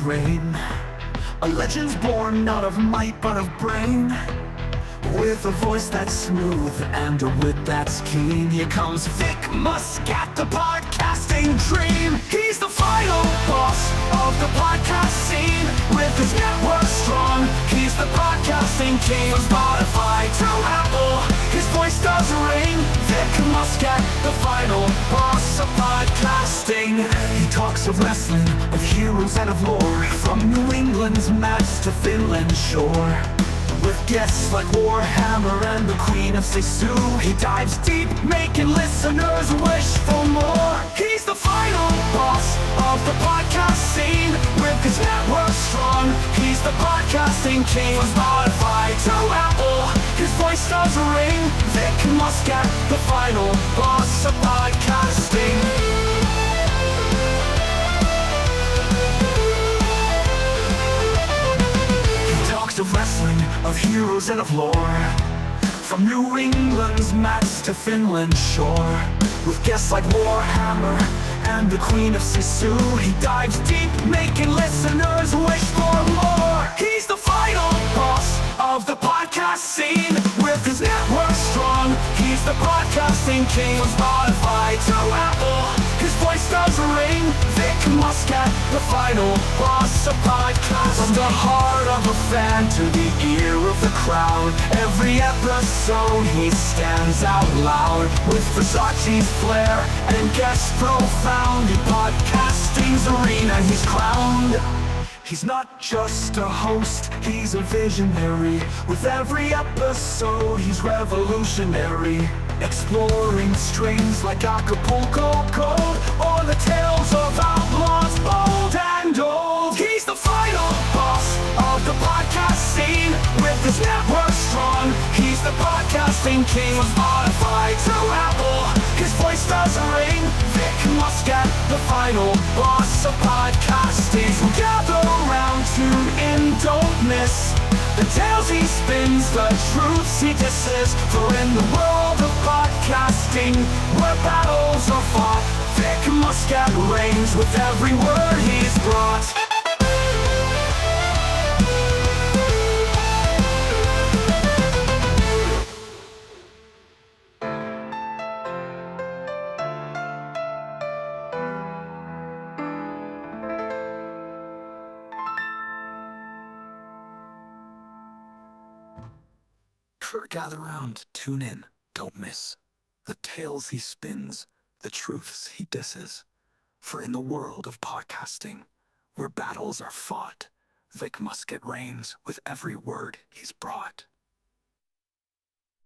reign. A legend's born not of might but of brain. With a voice that's smooth and a wit that's keen, here comes Vic Muscat, the podcasting dream. He's the final boss of the podcast scene. With his network strong, he's the podcasting king. From Spotify to Apple, his voice does ring. Vic Muscat, the final boss of podcasting. He talks of wrestling, of heroes and of lore, from New England's match to Finland's shore. With guests like Warhammer and the Queen of Sisu, he dives deep, making listeners wish for more. He's the final boss of the podcast scene. With his network strong, he's the podcasting king. From Spotify to Apple, his voice does ring. Vic Muscat, the final boss of podcasting. Of wrestling, of heroes and of lore, from New England's mats to Finland's shore. With guests like Warhammer and the Queen of Sisu, he dives deep, making listeners wish for more. He's the final boss of the podcast scene. With his network strong, he's the podcasting king. From Spotify to Apple, his voice does ring. Vic Muscat, the final boss of podcasting. From the heart of a fan to the ear of the crowd, every episode he stands out loud. With Versace's flair and guests profound, in podcasting's arena he's crowned. He's not just a host, he's a visionary. With every episode he's revolutionary, exploring strains like Acapulco Gold, or the tales of outlaws bold and old. He's the final boss of the podcast scene. With his network strong, he's the podcasting king. From Spotify to Apple, his voice does ring. Vic Muscat, the final boss of podcasting. So gather around, tune in, don't miss the tales he spins, the truths he disses. For in the world of podcasting, where battles are fought, Vic Muscat reigns with every word he's brought. Gather round, tune in, don't miss the tales he spins, the truths he disses. For in the world of podcasting, where battles are fought, Vic Muscat reigns with every word he's brought.